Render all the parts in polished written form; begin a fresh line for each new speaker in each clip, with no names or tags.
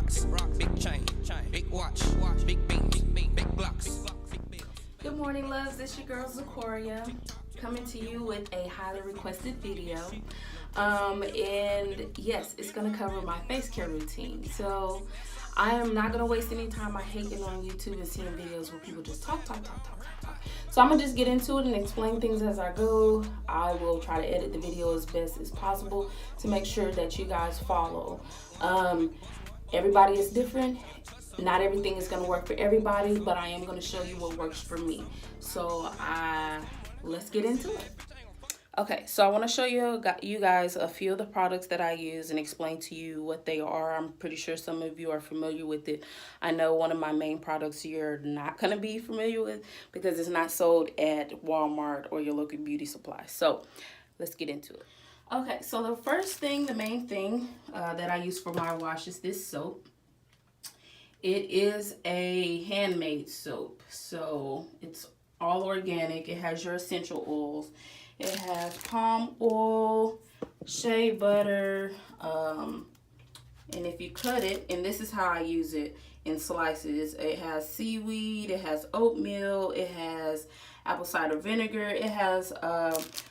rocks, big chain, big watch, big beams, big blocks.
Good morning, loves. This your girl Zakoria coming to you with a highly requested video. And yes, it's gonna cover my face care routine. So I am not gonna waste any time. I hate getting on YouTube and seeing videos where people just talk. So I'm gonna just get into it and explain things as I go. I will try to edit the video as best as possible to make sure that you guys follow. Everybody is different. Not everything is gonna work for everybody, but I am gonna show you what works for me. So let's get into it. Okay, so I want to show you guys a few of the products that I use and explain to you what they are. I'm pretty sure some of you are familiar with it. I know one of my main products you're not going to be familiar with because it's not sold at Walmart or your local beauty supply. So let's get into it. Okay, so the first thing, the main thing that I use for my wash is this soap. It is a handmade soap, so it's all organic. It has your essential oils. It has palm oil, shea butter, and if you cut it, and this is how I use it in slices, it has seaweed, it has oatmeal, it has apple cider vinegar, it has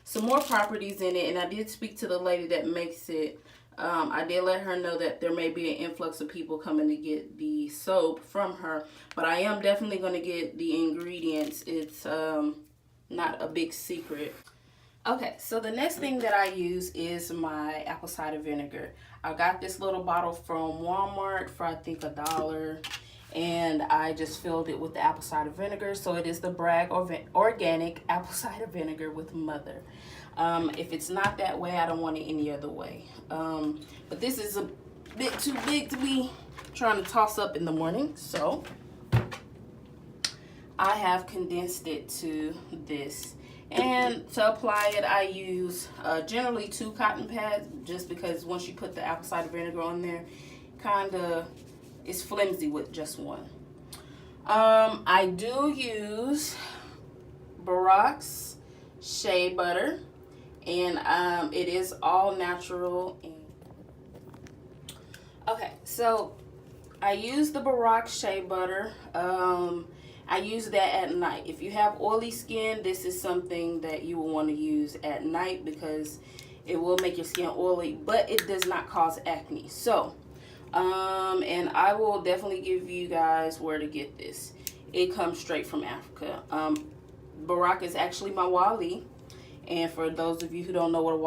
some more properties in it, and I did speak to the lady that makes it. I did let her know that there may be an influx of people coming to get the soap from her, but I am definitely going to get the ingredients. It's not a big secret. Okay, so the next thing that I use is my apple cider vinegar. I got this little bottle from Walmart for I think $1, and I just filled it with the apple cider vinegar. So it is the Bragg organic apple cider vinegar with mother. If it's not that way, I don't want it any other way. But this is a bit too big to be trying to toss up in the morning, so I have condensed it to this. And to apply it, I use generally 2 cotton pads, just because once you put the apple cider vinegar on there, it's flimsy with just one. I do use Borax shea butter, and it is all natural. Okay, so I use the Borax shea butter. I use that at night. If you have oily skin, this is something that you will want to use at night because it will make your skin oily, but it does not cause acne. So, and I will definitely give you guys where to get this. It comes straight from Africa. Borax is actually my wali. And for those of you who don't know what a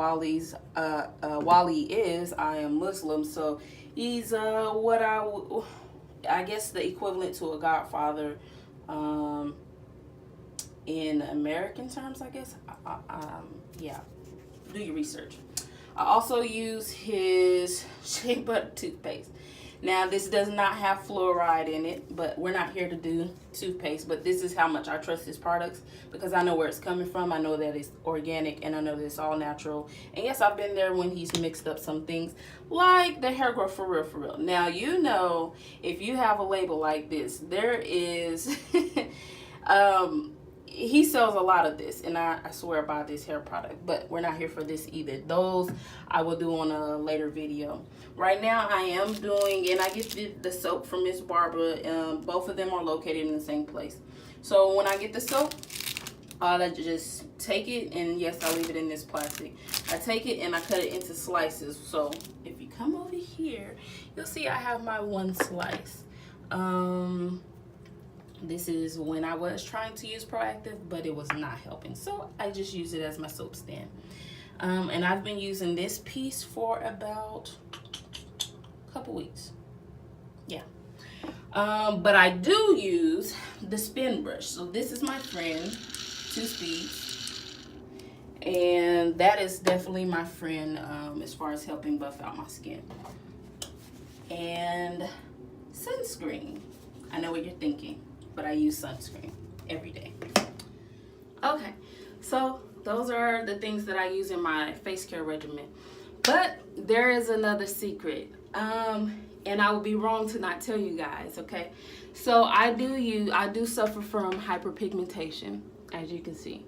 wali is, I am Muslim. So he's what I guess the equivalent to a godfather. In American terms, I guess. Yeah, do your research. I also use his shea butter toothpaste. Now, this does not have fluoride in it, but we're not here to do toothpaste. But this is how much I trust his products because I know where it's coming from. I know that it's organic, and I know that it's all natural. And yes, I've been there when he's mixed up some things, like the hair growth for real. Now, you know, if you have a label like this, there is, he sells a lot of this, and I swear by this hair product, but we're not here for this either. Those I will do on a later video. Right now I am doing, and I get the soap from Miss Barbara. Both of them are located in the same place. So when I get the soap, I just take it, and yes, I leave it in this plastic. I take it and I cut it into slices. So if you come over here, you'll see I have my 1 slice. This is when I was trying to use Proactiv, but it was not helping. So I just use it as my soap stand. And I've been using this piece for about a couple weeks. Yeah. But I do use the spin brush. So this is my friend, 2 Speeds. And that is definitely my friend as far as helping buff out my skin. And sunscreen. I know what you're thinking, but I use sunscreen every day. Okay, so those are the things that I use in my face care regimen. But there is another secret, and I would be wrong to not tell you guys, okay? So I do suffer from hyperpigmentation, as you can see.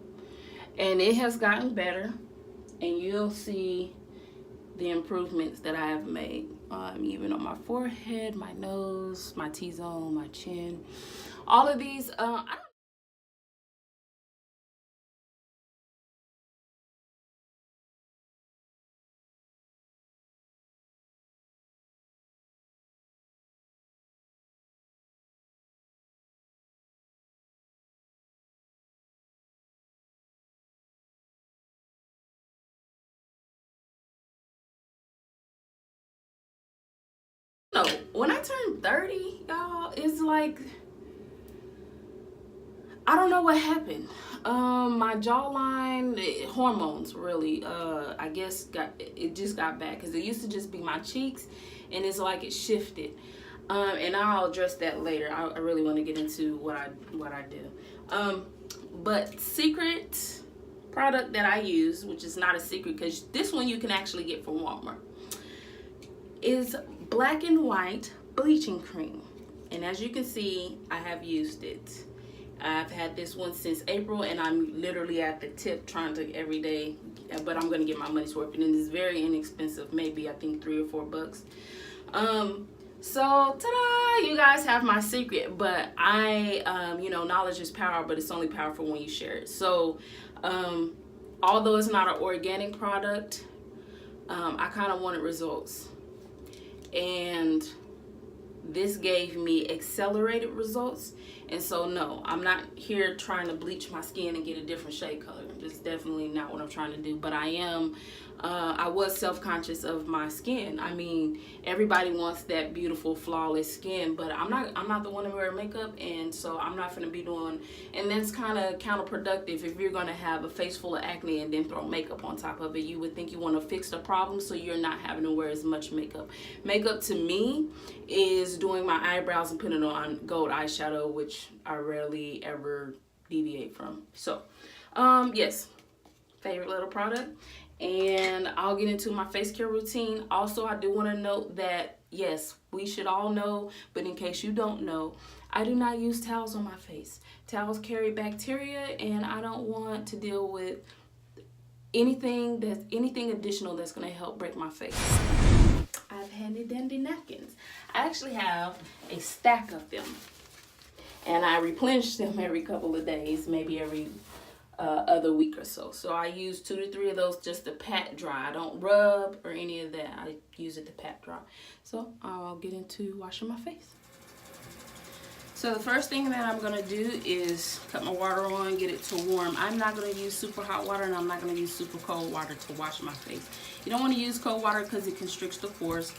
And it has gotten better, and you'll see the improvements that I have made even on my forehead, my nose, my T-zone, my chin. All of these, no, when I turned 30, y'all, it's like, I don't know what happened. My jawline, hormones really, I guess it just got bad, because it used to just be my cheeks, and it's like it shifted. And I'll address that later. I really want to get into what I do. But secret product that I use, which is not a secret because this one you can actually get from Walmart, is Black and White bleaching cream. And as you can see, I have used it. I've had this one since April, and I'm literally at the tip trying to every day, but I'm gonna get my money's worth. And it's very inexpensive, maybe I think $3 or $4. So ta-da, you guys have my secret. But you know, knowledge is power, but it's only powerful when you share it. So although it's not an organic product, I kind of wanted results, and this gave me accelerated results. And so no, I'm not here trying to bleach my skin and get a different shade color. That's definitely not what I'm trying to do. But I was self-conscious of my skin. I mean, everybody wants that beautiful, flawless skin, but I'm not the one to wear makeup, and so I'm not gonna be doing, and that's kind of counterproductive. If you're gonna have a face full of acne and then throw makeup on top of it, you would think you want to fix the problem so you're not having to wear as much makeup. Makeup to me is doing my eyebrows and putting on gold eyeshadow, which I rarely ever deviate from. So yes, favorite little product. And I'll get into my face care routine. Also, I do want to note that, yes, we should all know, but in case you don't know, I do not use towels on my face. Towels carry bacteria, and I don't want to deal with anything additional that's going to help break my face. I have handy dandy napkins. I actually have a stack of them, and I replenish them every couple of days, maybe every other week or so. So I use 2 to 3 of those just to pat dry. I don't rub or any of that. I use it to pat dry. So I'll get into washing my face. So the first thing that I'm gonna do is cut my water on, get it to warm. I'm not gonna use super hot water, and I'm not gonna use super cold water to wash my face. You don't want to use cold water because it constricts the pores,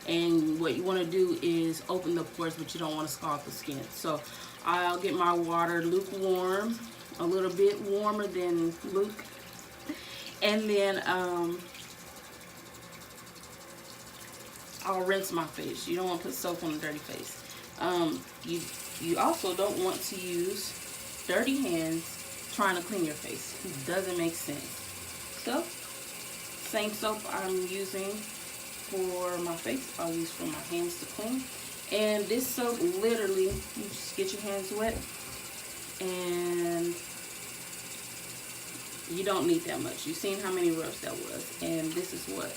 and what you want to do is open the pores, but you don't want to scald the skin. So I'll get my water lukewarm, a little bit warmer than Luke, and then I'll rinse my face. You don't want to put soap on a dirty face. You also don't want to use dirty hands trying to clean your face. It doesn't make sense. So same soap I'm using for my face, I'll use for my hands to clean. And this soap, literally, you just get your hands wet, and you don't need that much. You've seen how many rubs that was, and this is what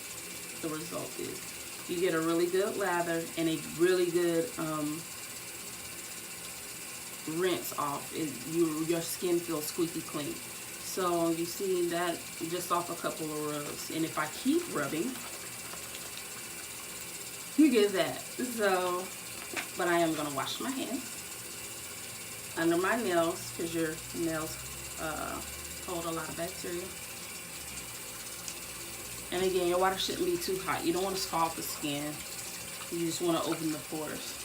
the result is. You get a really good lather and a really good rinse off. Your skin feels squeaky clean. So you see that just off a couple of rubs, and if I keep rubbing, you get that. So, but I am gonna wash my hands under my nails, because your nails hold a lot of bacteria. And again, your water shouldn't be too hot. You don't want to scald the skin. You just want to open the pores.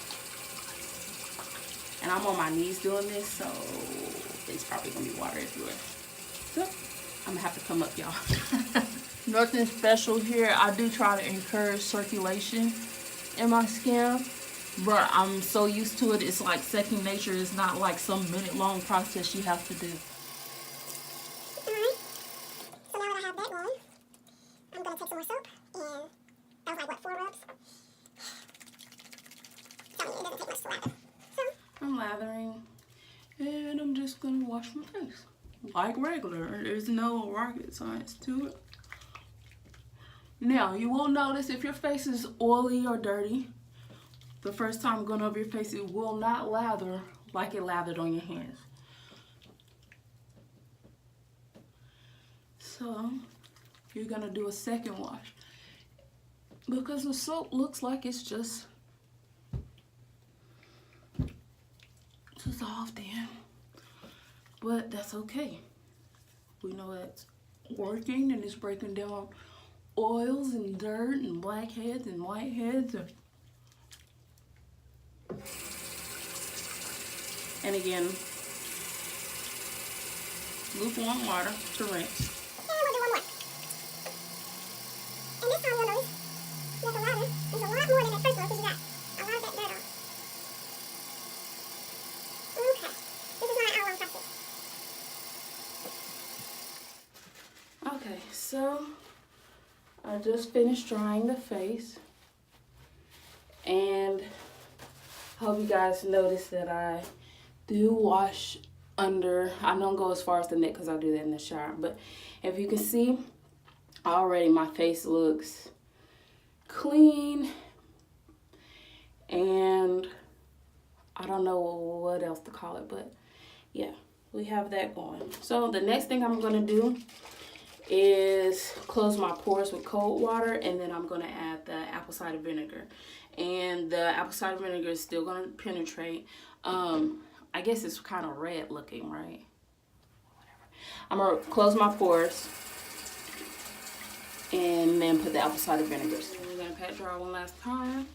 And I'm on my knees doing this, so there's probably gonna be water everywhere. So I'm gonna have to come up, y'all. Nothing special here. I do try to encourage circulation in my skin, but I'm so used to it. It's like second nature. It's not like some minute-long process you have to do.
Alright, so now that I have that going, I'm gonna take some more soap, and that was like, what, 4 rubs? Tell me, it doesn't take much to lather. So
I'm lathering, and I'm just gonna wash my face like regular. There's no rocket science to it. Now, you will notice if your face is oily or dirty, the first time going over your face, it will not lather like it lathered on your hands. So, you're going to do a second wash. Because the soap looks like it's just dissolved in. But that's okay. We know that's working and it's breaking down oils and dirt and blackheads and whiteheads. And again, lukewarm water to rinse.
And we'll do one more. And this time you'll notice that the lather is a lot more than the first one because you got a lot of that dirt off. Okay. This is not an hour-long process.
Okay, so I just finished drying the face. And hope you guys notice that I do wash under. I don't go as far as the neck because I do that in the shower. But if you can see, already my face looks clean. And I don't know what else to call it. But yeah, we have that going. So the next thing I'm going to do is close my pores with cold water, and then I'm going to add the apple cider vinegar. And the apple cider vinegar is still going to penetrate. I guess it's kind of red looking, right? Whatever. I'm going to close my pores and then put the apple cider vinegar. So we're going to pat dry one last time.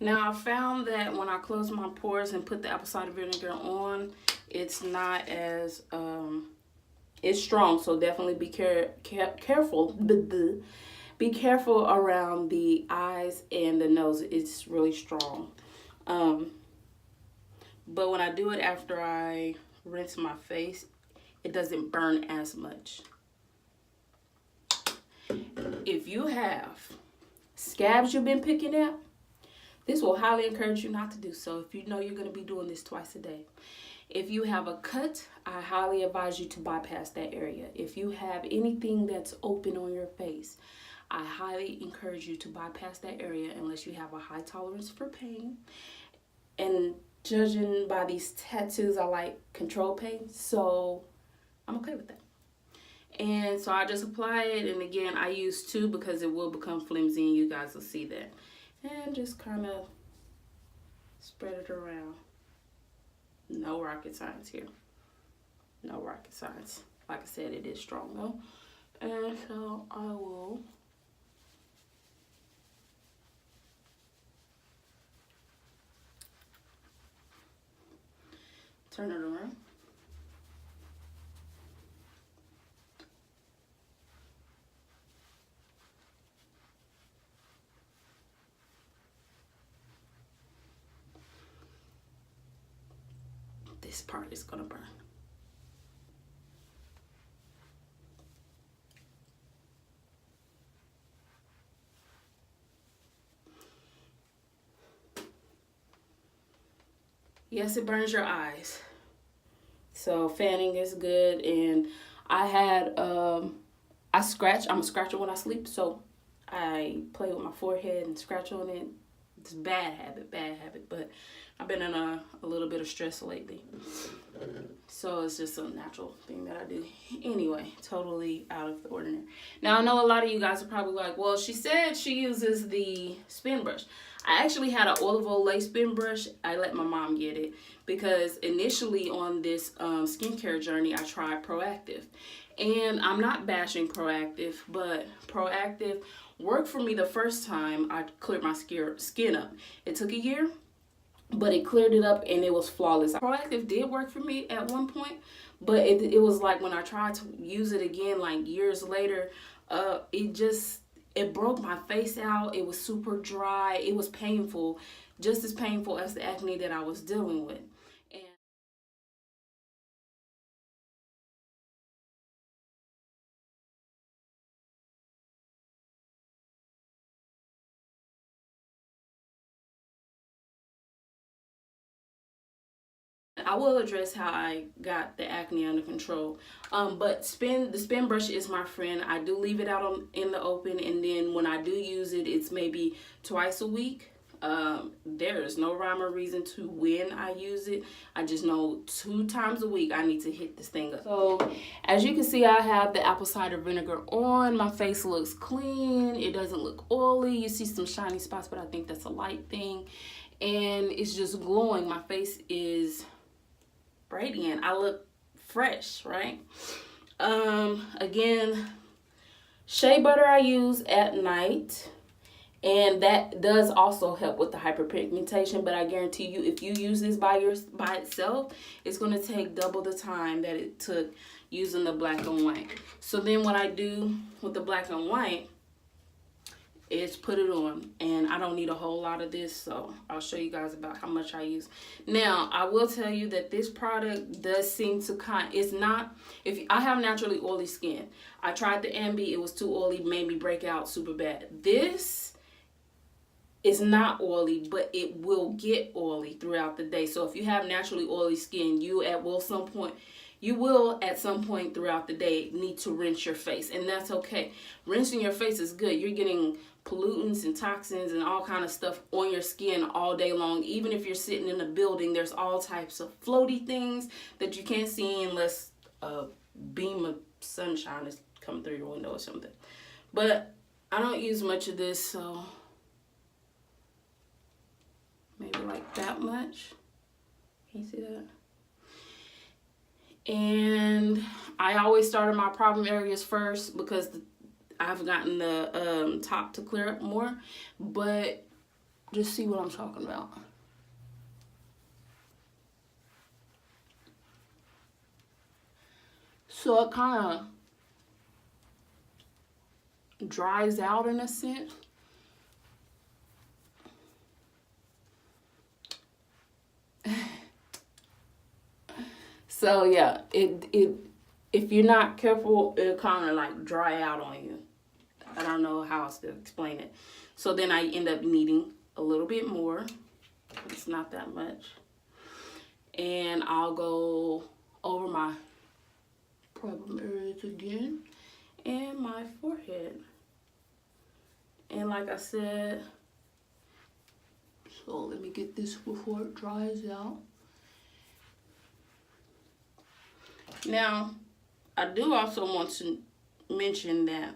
Now I found that when I close my pores and put the apple cider vinegar on, it's not as it's strong. So definitely be careful. Be careful around the eyes and the nose. It's really strong. But when I do it after I rinse my face, it doesn't burn as much. If you have scabs you've been picking at, this will highly encourage you not to do so if you know you're going to be doing this twice a day. If you have a cut, I highly advise you to bypass that area. If you have anything that's open on your face, I highly encourage you to bypass that area unless you have a high tolerance for pain. And judging by these tattoos, I like control pain, so I'm okay with that. And so I just apply it, and again, I use 2 because it will become flimsy and you guys will see that. And just kind of spread it around. No rocket science here. No rocket science. Like I said, it is strong though. And so I will turn it around. This part is gonna burn. Yes, it burns your eyes. So fanning is good. And I had, I scratch. I'm a scratcher when I sleep. So I play with my forehead and scratch on it. It's a bad habit, but I've been in a little bit of stress lately. So it's just a natural thing that I do. Anyway, totally out of the ordinary. Now, I know a lot of you guys are probably like, well, she said she uses the spin brush. I actually had an olive oil lace spin brush. I let my mom get it because initially on this skincare journey, I tried Proactiv. And I'm not bashing Proactiv, but Proactiv worked for me the first time I cleared my skin up. It took a year, but it cleared it up and it was flawless. Proactiv did work for me at one point, but it was like when I tried to use it again, like years later, it broke my face out. It was super dry. It was painful, just as painful as the acne that I was dealing with. I will address how I got the acne under control. But the spin brush is my friend. I do leave it out in the open, and then when I do use it, it's maybe twice a week. There is no rhyme or reason to when I use it. I just know 2 times a week I need to hit this thing up. So as you can see, I have the apple cider vinegar on. My face looks clean. It doesn't look oily. You see some shiny spots, but I think that's a light thing. And it's just glowing. My face is radiant. I look fresh, right? Again, shea butter I use at night, and that does also help with the hyperpigmentation, but I guarantee you if you use this by itself, it's going to take double the time that it took using the black and white. So then what I do with the black and white is put it on, and I don't need a whole lot of this, so I'll show you guys about how much I use. Now I will tell you that this product does seem to it's not, if I have naturally oily skin. I tried the Ambi, it was too oily, made me break out super bad. This is not oily, but it will get oily throughout the day. So if you have naturally oily skin, you will at some point throughout the day need to rinse your face, and that's okay. Rinsing your face is good. You're getting pollutants and toxins and all kind of stuff on your skin all day long. Even if you're sitting in a building, there's all types of floaty things that you can't see unless a beam of sunshine is coming through your window or something. But I don't use much of this, so maybe like that much. Can you see that? And I always start in my problem areas first because I've gotten the top to clear up more, but just see what I'm talking about. So it kind of dries out in a sense. So yeah, if you're not careful, it'll kind of like dry out on you. I don't know how else to explain it. So then I end up needing a little bit more. It's not that much. And I'll go over my problem areas again and my forehead. And like I said, so let me get this before it dries out. Now, I do also want to mention that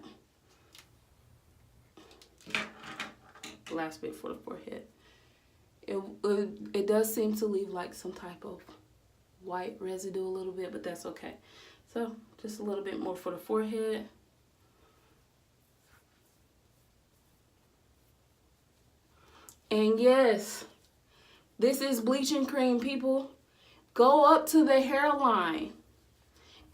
last bit for the forehead. It does seem to leave like some type of white residue a little bit, but that's okay. So just a little bit more for the forehead. And yes, this is bleaching cream, people. Go up to the hairline.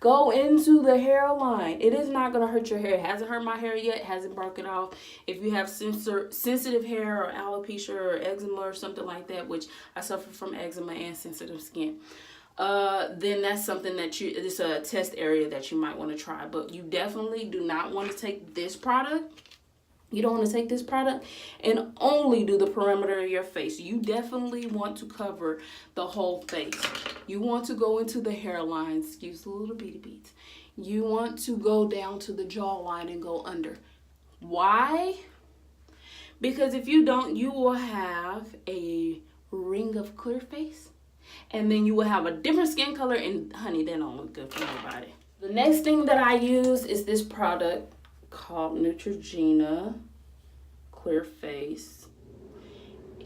Go into the hairline. It is not going to hurt your hair. It hasn't hurt my hair yet. It hasn't broken off. If you have sensitive hair or alopecia or eczema or something like that, which I suffer from eczema and sensitive skin, then that's something that it's a test area that you might want to try. But you definitely do not want to take this product. You don't want to take this product and only do the perimeter of your face. You definitely want to cover the whole face. You want to go into the hairline, excuse the little bitty beads. You want to go down to the jawline and go under. Why? Because if you don't, you will have a ring of clear face. And then you will have a different skin color, and honey, that don't look good for nobody. The next thing that I use is this product called Neutrogena Clear Face,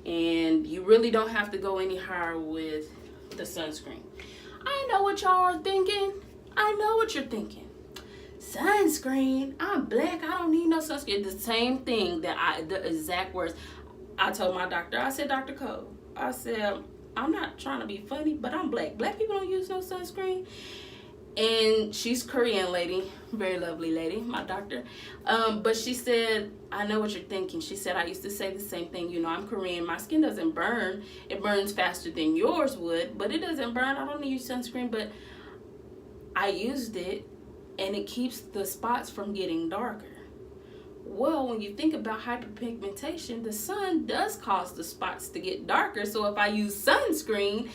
and you really don't have to go any higher with the sunscreen. I know what y'all are thinking. I know what you're thinking. Sunscreen? I'm black. I don't need no sunscreen. The same thing the exact words I told my doctor. I said, Dr. Cole, I said, I'm not trying to be funny, but I'm black. Black people don't use no sunscreen. And she's Korean lady, very lovely lady, my doctor. But she said, I know what you're thinking. She said, I used to say the same thing. You know, I'm Korean. My skin doesn't burn. It burns faster than yours would, but it doesn't burn. I don't need sunscreen, but I used it, and it keeps the spots from getting darker. Well, when you think about hyperpigmentation, the sun does cause the spots to get darker. So if I use sunscreen,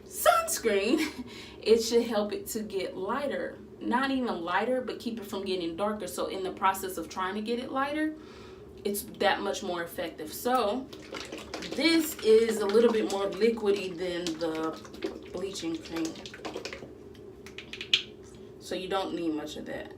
sunscreen, it should help it to get lighter. Not even lighter, but keep it from getting darker. So in the process of trying to get it lighter, it's that much more effective. So this is a little bit more liquidy than the bleaching cream, so you don't need much of that.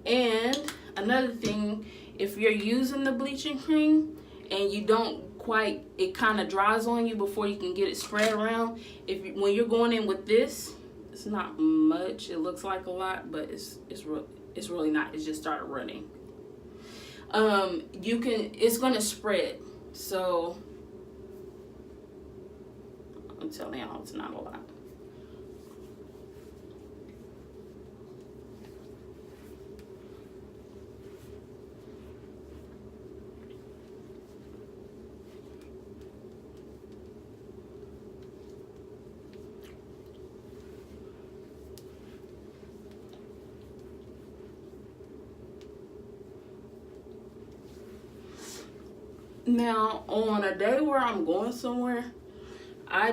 And another thing, if you're using the bleaching cream and you don't quite, it kind of dries on you before you can get it spread around. When you're going in with this, it's not much. It looks like a lot, but it's really not. It just started running. It's gonna spread. So I'm telling y'all, it's not a lot. Now, on a day where I'm going somewhere, I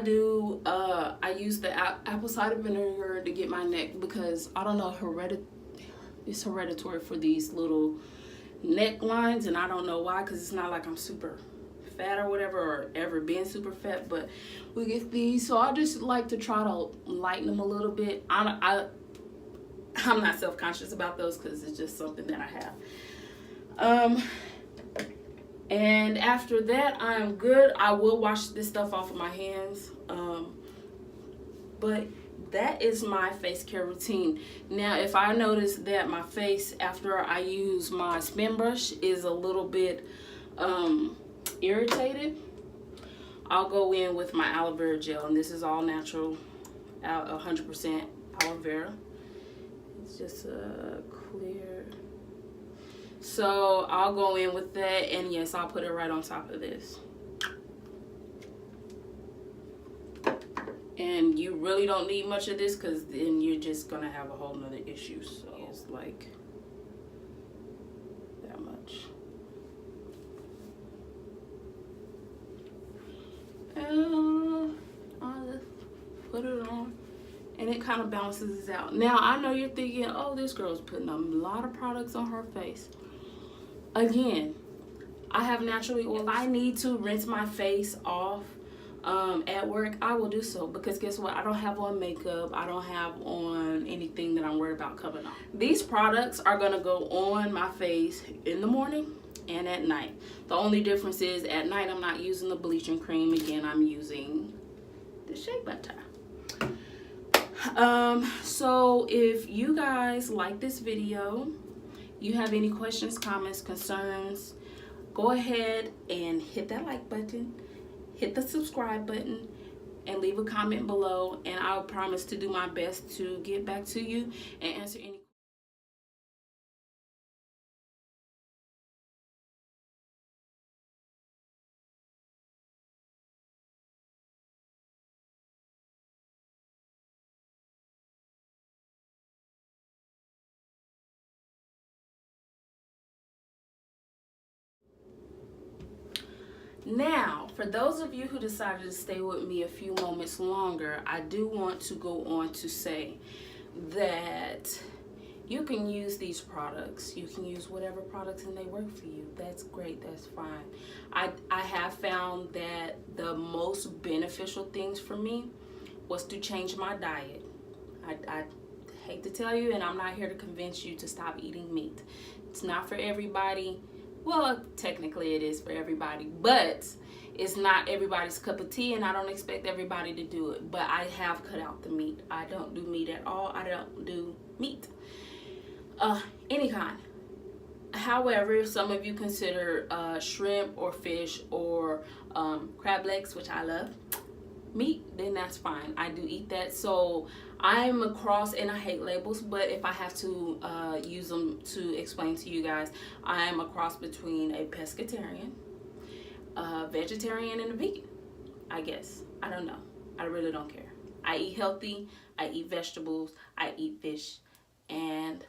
use the apple cider vinegar to get my neck, because I don't know, it's hereditary for these little neck lines, and I don't know why, because it's not like I'm super fat or whatever, or ever been super fat, but we get these, so I just like to try to lighten them a little bit. I'm not self-conscious about those because it's just something that I have. And after that, I'm good. I will wash this stuff off of my hands. But that is my face care routine. Now, if I notice that my face, after I use my spin brush, is a little bit irritated, I'll go in with my aloe vera gel. And this is all natural, 100% aloe vera. It's just a clear... So I'll go in with that, and yes, I'll put it right on top of this. And you really don't need much of this, because then you're just gonna have a whole nother issue. So it's like that much. And I'll just put it on, and it kind of balances out. Now, I know you're thinking, oh, this girl's putting a lot of products on her face. Again, I have naturally oil. If I need to rinse my face off at work, I will do so, because guess what? I don't have on makeup. I don't have on anything that I'm worried about coming off. These products are going to go on my face in the morning and at night. The only difference is at night I'm not using the bleaching cream. Again, I'm using the shea butter. So if you guys like this video, you have any questions, comments, concerns, go ahead and hit that like button, hit the subscribe button, and leave a comment below, and I'll promise to do my best to get back to you and answer any questions. Now, for those of you who decided to stay with me a few moments longer, I do want to go on to say that you can use these products. You can use whatever products and they work for you. That's great. That's fine. I have found that the most beneficial things for me was to change my diet. I hate to tell you, and I'm not here to convince you to stop eating meat. It's not for everybody. Well, technically it is for everybody, but it's not everybody's cup of tea, and I don't expect everybody to do it. But I have cut out the meat. I don't do meat at all. I don't do meat. Any kind. However, if some of you consider shrimp or fish or crab legs, which I love, meat, then that's fine. I do eat that. So I'm across, and I hate labels, but if I have to use them to explain to you guys, I am a cross between a pescatarian, a vegetarian, and a vegan, I guess. I don't know. I really don't care. I eat healthy. I eat vegetables. I eat fish, and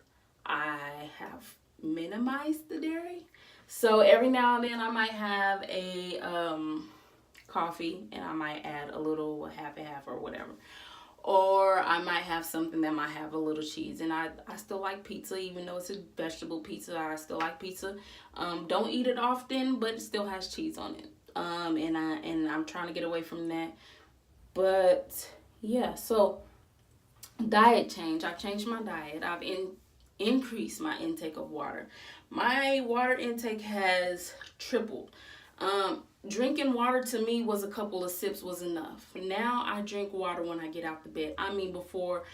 I have minimized the dairy. So every now and then I might have a coffee, and I might add a little half and half or whatever. Or I might have something that might have a little cheese. And I still like pizza, even though it's a vegetable pizza. I still like pizza. Don't eat it often, but it still has cheese on it. And I'm trying to get away from that. But yeah, so diet change. I've changed my diet. I've increased my intake of water. My water intake has tripled. Drinking water to me was a couple of sips was enough. Now I drink water when I get out the bed. I mean, before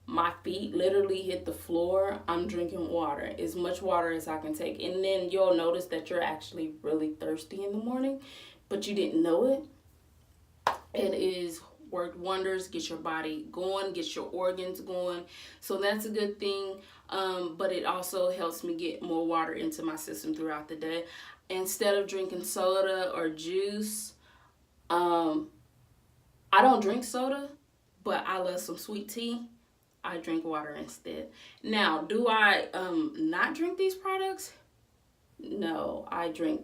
my feet literally hit the floor, I'm drinking water, as much water as I can take. And then you'll notice that you're actually really thirsty in the morning, but you didn't know it. It is worked wonders, get your body going, get your organs going. So that's a good thing. But it also helps me get more water into my system throughout the day. Instead of drinking soda or juice, I don't drink soda, but I love some sweet tea. I drink water instead. Now, do I not drink these products? No, I drink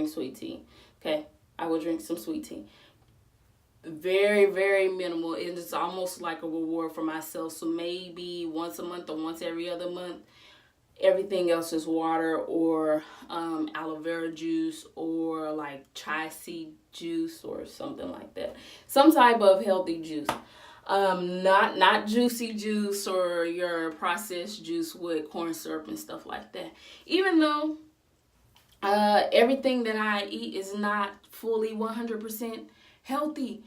sweet tea. Okay, I will drink some sweet tea. Very, very minimal. It is almost like a reward for myself. So maybe once a month or once every other month. Everything else is water or aloe vera juice or like chia seed juice or something like that. Some type of healthy juice. Not juicy juice or your processed juice with corn syrup and stuff like that. Even though everything that I eat is not fully 100% healthy.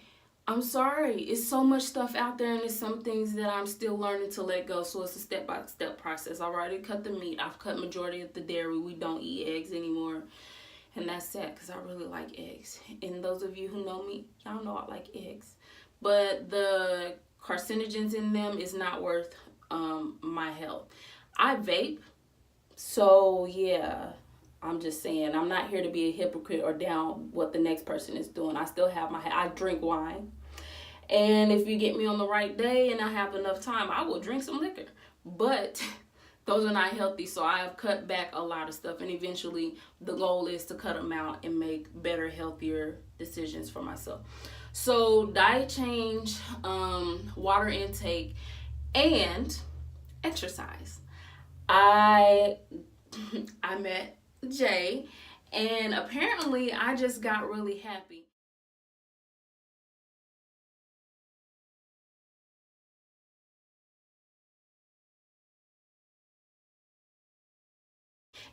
I'm sorry. It's so much stuff out there, and it's some things that I'm still learning to let go. So it's a step-by-step process. I've already cut the meat. I've cut majority of the dairy. We don't eat eggs anymore. And that's sad because I really like eggs. And those of you who know me, y'all know I like eggs. But the carcinogens in them is not worth my health. I vape. So, yeah. I'm just saying, I'm not here to be a hypocrite or down what the next person is doing. I still have I drink wine. And if you get me on the right day and I have enough time, I will drink some liquor. But those are not healthy, so I have cut back a lot of stuff. And eventually, the goal is to cut them out and make better, healthier decisions for myself. So, diet change, water intake, and exercise. I met Jay, and apparently I just got really happy.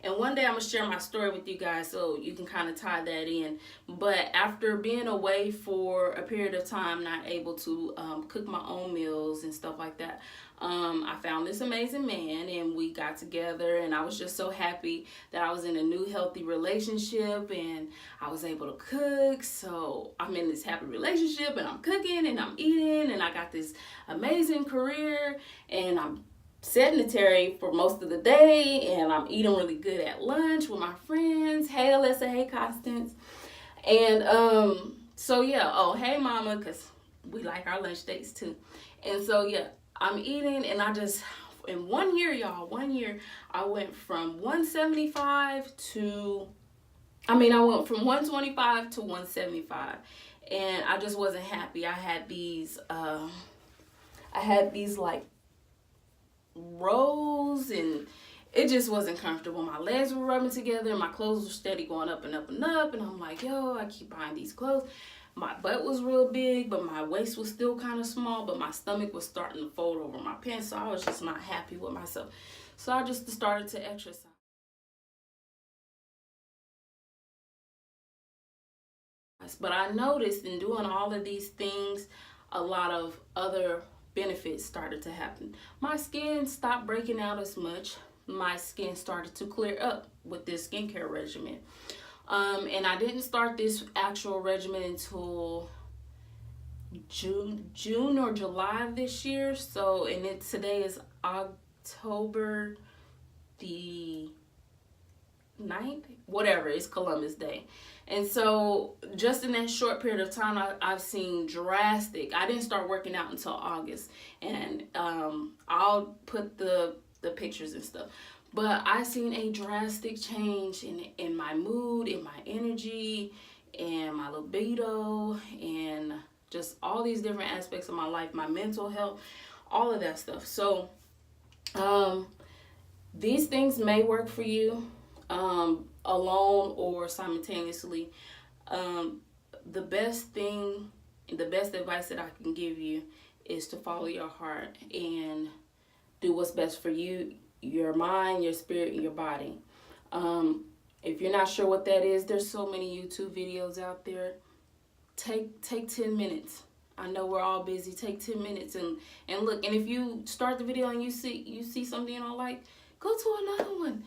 And one day I'm going to share my story with you guys so you can kind of tie that in. But after being away for a period of time, not able to cook my own meals and stuff like that, I found this amazing man and we got together, and I was just so happy that I was in a new healthy relationship and I was able to cook. So I'm in this happy relationship and I'm cooking and I'm eating and I got this amazing career and I'm sedentary for most of the day and I'm eating really good at lunch with my friends. Hey Alyssa, hey Constance. And so yeah, oh hey mama, because we like our lunch dates too. And so yeah, I'm eating and I just, in 1 year, y'all, 1 year, I went from 175 to, I went from 125 to 175 and I just wasn't happy. I had these like rolls and it just wasn't comfortable. My legs were rubbing together and my clothes were steady going up and up and up, and I'm like, yo, I keep buying these clothes. My butt was real big, but my waist was still kind of small, but my stomach was starting to fold over my pants, so I was just not happy with myself. So I just started to exercise. But I noticed in doing all of these things, a lot of other benefits started to happen. My skin stopped breaking out as much. My skin started to clear up with this skincare regimen. And I didn't start this actual regimen until June or July of this year. So, and today is October the 9th, whatever, it's Columbus Day. And so just in that short period of time, I've seen drastic. I didn't start working out until August, and I'll put the pictures and stuff. But I seen a drastic change in my mood, in my energy, and my libido and just all these different aspects of my life, my mental health, all of that stuff. So these things may work for you alone or simultaneously. The best advice that I can give you is to follow your heart and do what's best for you, your mind, your spirit, and your body. If you're not sure what that is, there's so many YouTube videos out there. Take 10 minutes. I know we're all busy. Take 10 minutes and look. And if you start the video and you see something you don't like, go to another one.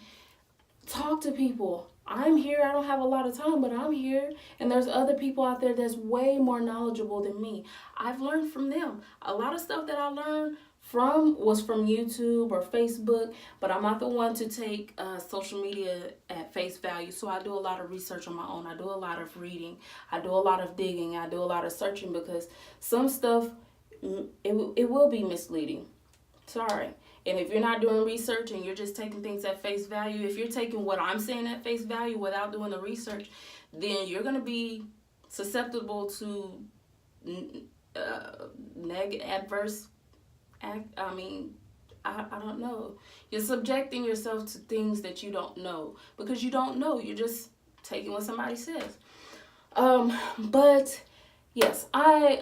Talk to people. I'm here. I don't have a lot of time, but I'm here. And there's other people out there that's way more knowledgeable than me. I've learned from them. A lot of stuff that I learned was from YouTube or Facebook, but I'm not the one to take social media at face value. So I do a lot of research on my own. I do a lot of reading. I do a lot of digging. I do a lot of searching, because some stuff, it will be misleading. Sorry. And if you're not doing research and you're just taking things at face value, if you're taking what I'm saying at face value without doing the research, then you're going to be susceptible to adverse I don't know. You're subjecting yourself to things that you don't know, because you don't know. You're just taking what somebody says. But yes, I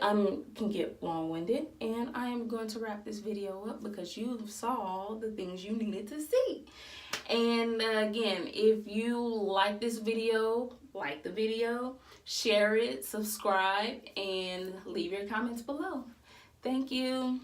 can get long-winded, and I am going to wrap this video up because you saw all the things you needed to see. And again, if you like this video, like the video, share it, subscribe, and leave your comments below. Thank you.